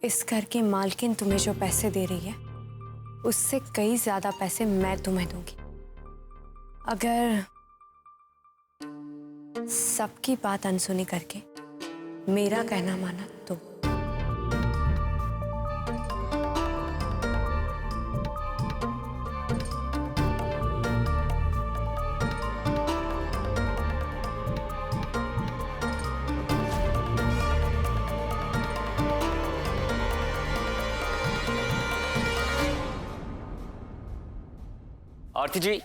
इस घर की मालकिन तुम्हें जो पैसे दे रही है उससे कई ज्यादा पैसे मैं तुम्हें दूंगी अगर सबकी बात अनसुनी करके मेरा कहना माना तो। आरती जी,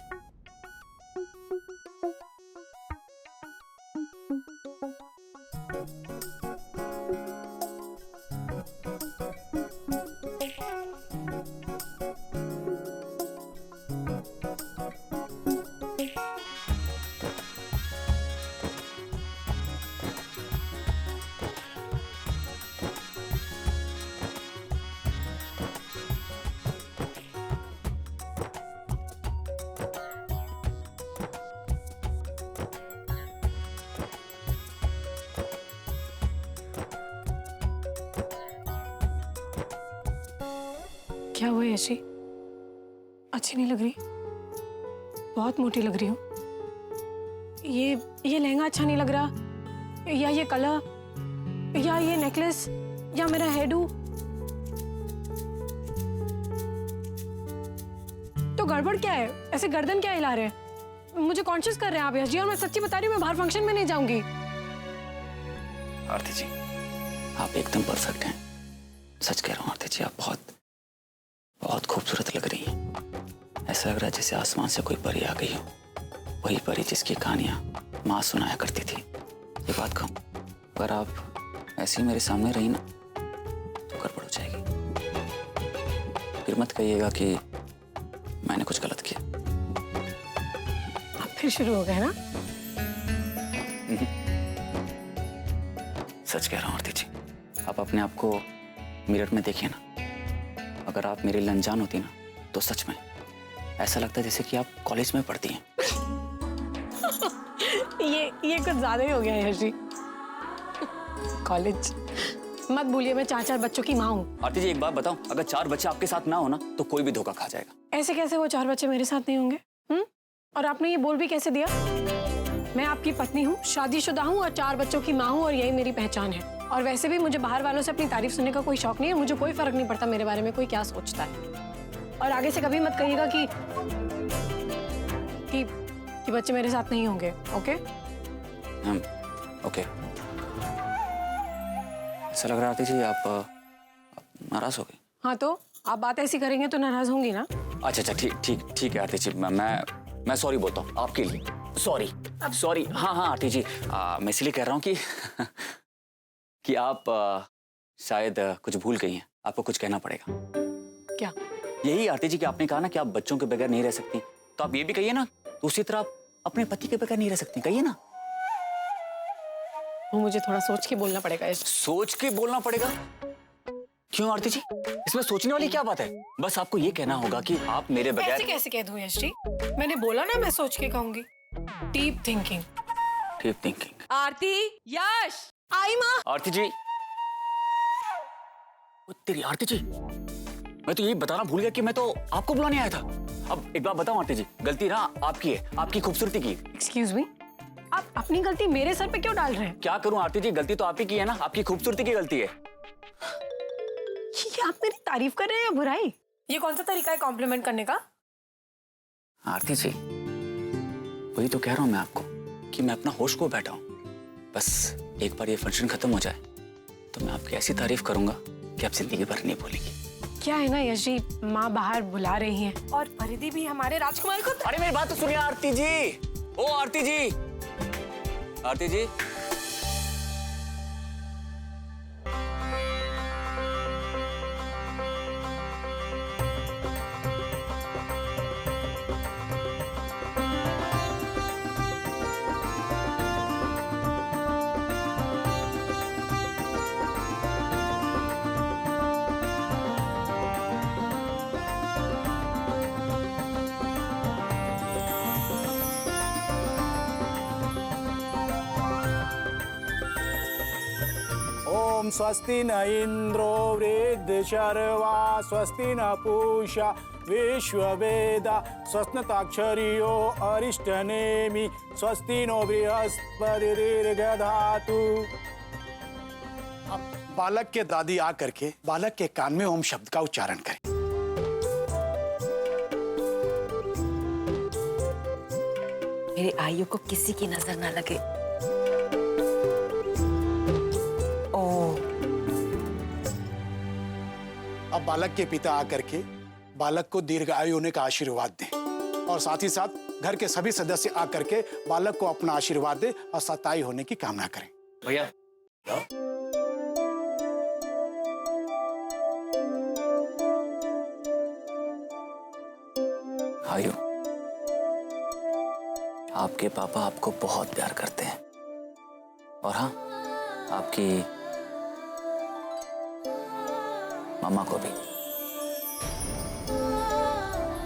क्या हुआ यशी? अच्छी नहीं लग रही, बहुत मोटी लग रही हूँ। ये लहंगा अच्छा नहीं लग रहा, या ये कलर, या ये नेकलेस, या मेरा हेयरडू। तो गड़बड़ क्या है? ऐसे गर्दन क्या हिला रहे हैं? मुझे कॉन्शियस कर रहे हैं आप यशी, और मैं सच्ची बता रही हूँ, मैं बाहर फंक्शन में नहीं जाऊंगी। आरती जी, आप एकदम परफेक्ट हैं। सच कह रहा हूँ आरती जी, आप बहुत बहुत खूबसूरत लग रही हैं। ऐसा लग रहा है जैसे आसमान से कोई परी आ गई हो, वही परी जिसकी कहानियां माँ सुनाया करती थी। ये बात कहूँ, अगर आप ऐसे ही मेरे सामने रही ना तो गड़बड़ हो जाएगी। फिर मत कहिएगा कि मैंने कुछ गलत किया। अब फिर शुरू हो गए ना? सच कह रहा हूँ आरती जी, आप अपने आप को मिरर में देखिए ना। अगर आप मेरी लंजान होती ना तो सच में ऐसा लगता है जैसे कि आप कॉलेज में पढ़ती हैं। ये कुछ ज्यादा ही हो गया है यशी। कॉलेज मत भूलिए, मैं 4 बच्चों की माँ हूँ। आरती जी, एक बात बताऊं, अगर 4 बच्चे आपके साथ ना हो ना तो कोई भी धोखा खा जाएगा। ऐसे कैसे वो 4 बच्चे मेरे साथ नहीं होंगे? और आपने ये बोल भी कैसे दिया? मैं आपकी पत्नी हूँ, शादीशुदा हूँ और 4 बच्चों की माँ हूँ, और यही मेरी पहचान है। और वैसे भी मुझे बाहर वालों से अपनी तारीफ सुनने का कोई शौक नहीं है। मुझे कोई फर्क नहीं पड़ता मेरे बारे में कोई क्या सोचता है। और आगे से कभी मत कहिएगा कि बच्चे मेरे साथ नहीं होंगे। ओके? ओके। ऐसा लग रहा आरती जी आप नाराज हो गई। हाँ, तो आप बात ऐसी करेंगे तो नाराज होंगी ना? अच्छा, ठीक है आरती जी, मैं सॉरी बोलता हूँ आपके लिए। सॉरी। हाँ आरती जी, मैं इसलिए कह रहा हूँ कि आप शायद कुछ भूल गई हैं। आपको कुछ कहना पड़ेगा। क्या? यही आरती जी कि आपने कहा ना कि आप बच्चों के बगैर नहीं रह सकती, तो आप ये भी कहिए ना, तो उसी तरह आप अपने पति के बगैर नहीं रह सकती। कहिए ना। वो मुझे थोड़ा सोच के बोलना पड़ेगा। सोच के बोलना पड़ेगा? क्यों आरती जी, इसमें सोचने वाली क्या बात है? बस आपको ये कहना होगा कि आप मेरे बगैर। ऐसे कैसे कह दूं यशी? मैंने बोला ना मैं सोच के कहूंगी। Deep thinking. आरती, यश, आई माँ। आरती जी, तेरी आरती जी, मैं तो यही बताना भूल गया कि मैं तो आपको बुलाने आया था। अब एक बात बताऊं आरती जी, गलती ना आपकी है, आपकी खूबसूरती की। एक्सक्यूज मी, आप अपनी गलती मेरे सर पे क्यों डाल रहे हैं? क्या करूं आरती जी, गलती तो आप ही की है ना, आपकी खूबसूरती की गलती है। ये आप मेरी तारीफ कर रहे हैं या बुराई? ये कौन सा तरीका है कॉम्प्लीमेंट करने का? आरती जी, वही तो कह रहा हूं मैं आपको कि मैं अपना होश खो बैठा हूं। बस एक बार ये फंक्शन खत्म हो जाए तो मैं आपकी ऐसी तारीफ करूंगा कि आप जिंदगी भर नहीं भूलेंगी। क्या है ना यश जी, माँ बाहर बुला रही हैं और परिधि भी हमारे राजकुमार को। अरे मेरी बात तो सुनिए आरती जी। ओ आरती जी, आरती जी। स्वस्ति न इंद्रो वृद्धशर्वा स्वस्ति न पूषा विश्ववेदा स्वस्नताक्षरियो अरिष्टनेमि स्वस्ति नो बृहस्पतिर्दधातु। अब बालक के दादी आकर के बालक के कान में ओम शब्द का उच्चारण करें। मेरी आयु को किसी की नजर ना लगे। ओ। अब बालक के पिता आकर के बालक को दीर्घायु होने का आशीर्वाद दें और साथ ही साथ घर के सभी सदस्य आकर के बालक को अपना आशीर्वाद दें और सताई होने की कामना करें। भैया आयु, आपके पापा आपको बहुत प्यार करते हैं और हाँ, आपकी मम्मा को भी।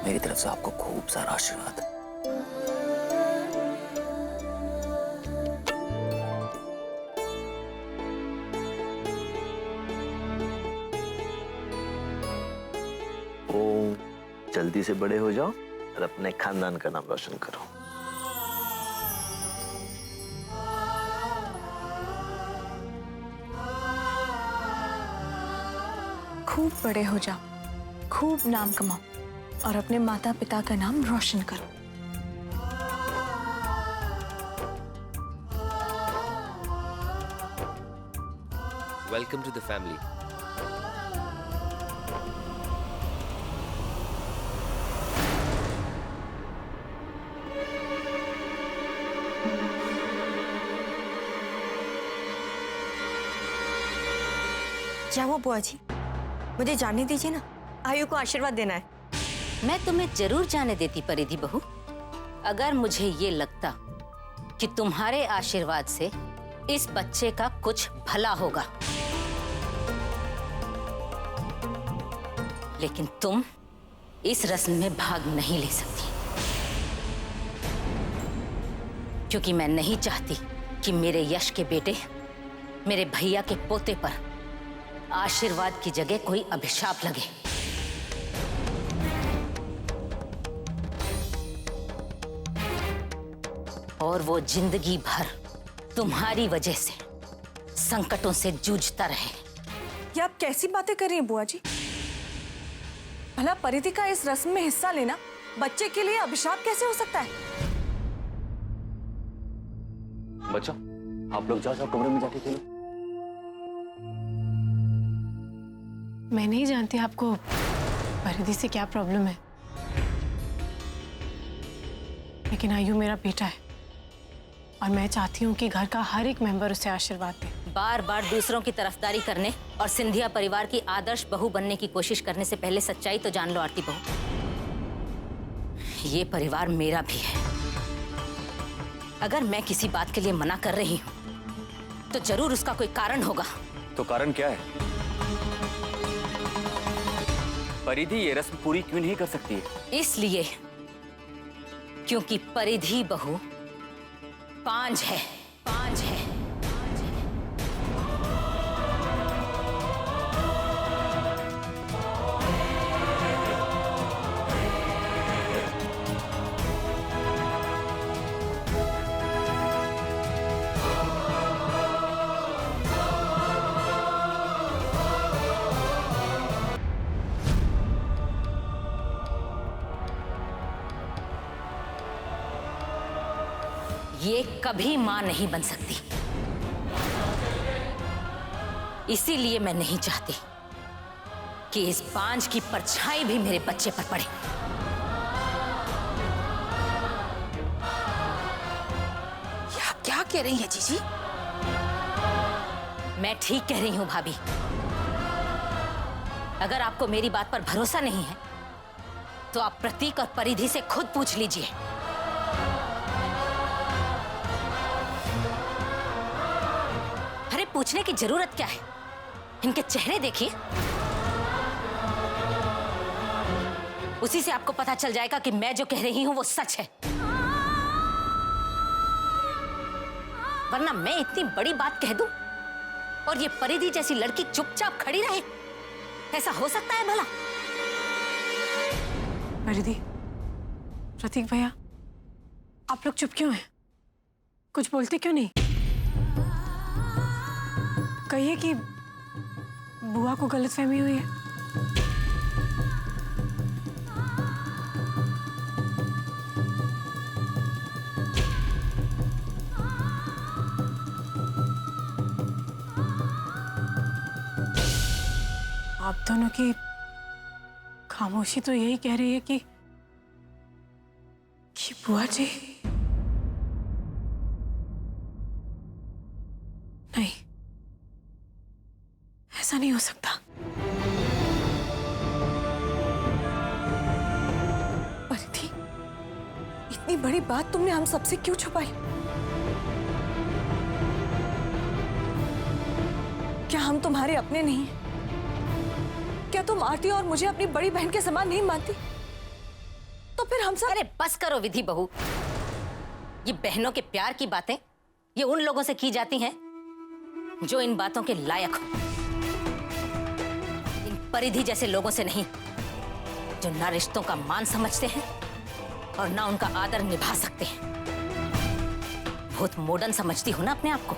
मेरी तरफ से आपको खूब सारा आशीर्वाद। ओम, जल्दी से बड़े हो जाओ और अपने खानदान का नाम रोशन करो। खूब बड़े हो जाओ, खूब नाम कमाओ और अपने माता पिता का नाम रोशन करो। Welcome to the family. क्या हुआ बुआ जी, मुझे जाने दीजिए ना, आयु को आशीर्वाद देना है। मैं तुम्हें जरूर जाने देती परिधि बहू, अगर मुझे ये लगता कि तुम्हारे आशीर्वाद से इस बच्चे का कुछ भला होगा। लेकिन तुम इस रस्म में भाग नहीं ले सकती, क्योंकि मैं नहीं चाहती कि मेरे यश के बेटे, मेरे भैया के पोते पर आशीर्वाद की जगह कोई अभिशाप लगे। और वो जिंदगी भर तुम्हारी वजह से संकटों से जूझता रहे। ये आप कैसी बातें कर रही हैं बुआ जी? भला परिधि का इस रस्म में हिस्सा लेना बच्चे के लिए अभिशाप कैसे हो सकता है? बच्चों, आप लोग जाओ कमरे में जाके खेलो। मैं नहीं जानती आपको परिधि से क्या प्रॉब्लम है, लेकिन आयु मेरा बेटा है और मैं चाहती हूँ कि घर का हर एक मेंबर उसे आशीर्वाद दे। बार बार दूसरों की तरफदारी करने और सिंधिया परिवार की आदर्श बहू बनने की कोशिश करने से पहले सच्चाई तो जान लो आरती बहू, ये परिवार मेरा भी है। अगर मैं किसी बात के लिए मना कर रही हूँ तो जरूर उसका कोई कारण होगा। तो कारण क्या है? परिधि ये रस्म पूरी क्यों नहीं कर सकती है? इसलिए क्योंकि परिधि बहू पांच है, पांच है। ये कभी मां नहीं बन सकती, इसीलिए मैं नहीं चाहती कि इस बांझ की परछाई भी मेरे बच्चे पर पड़े। ये आप क्या कह रही हैं जीजी? मैं ठीक कह रही हूं भाभी। अगर आपको मेरी बात पर भरोसा नहीं है तो आप प्रतीक और परिधि से खुद पूछ लीजिए। अरे पूछने की जरूरत क्या है? इनके चेहरे देखिए, उसी से आपको पता चल जाएगा कि मैं जो कह रही हूं वो सच है। वरना मैं इतनी बड़ी बात कह दूं और ये परिधि जैसी लड़की चुपचाप खड़ी रहे? ऐसा हो सकता है भला? परिधि, प्रतीक भैया, आप लोग चुप क्यों हैं? कुछ बोलते क्यों नहीं? कहिए कि बुआ को गलतफहमी हुई है। आप दोनों की खामोशी तो यही कह रही है कि बुआ जी नहीं, ऐसा नहीं हो सकता। परिधि, इतनी बड़ी बात तुमने हम सबसे क्यों छुपाई? क्या हम तुम्हारे अपने नहीं हैं? क्या तुम आरती और मुझे अपनी बड़ी बहन के समान नहीं मानती? तो फिर हम सब... अरे बस करो विधि बहू। ये बहनों के प्यार की बातें ये उन लोगों से की जाती हैं जो इन बातों के लायक हो। इन परिधि जैसे लोगों से नहीं, जो ना रिश्तों का मान समझते हैं और ना उनका आदर निभा सकते हैं। बहुत मॉडर्न समझती हो ना अपने आप को,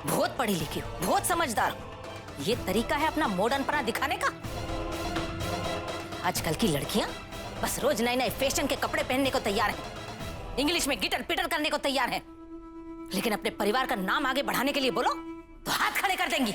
बहुत पढ़ी लिखी हो, बहुत समझदार हो। ये तरीका है अपना मॉडर्नपना दिखाने का? आजकल की लड़कियां बस रोज नए नए फैशन के कपड़े पहनने को तैयार हैं, इंग्लिश में गिटर पिटर करने को तैयार हैं, लेकिन अपने परिवार का नाम आगे बढ़ाने के लिए बोलो तो हाथ खड़े कर देंगी।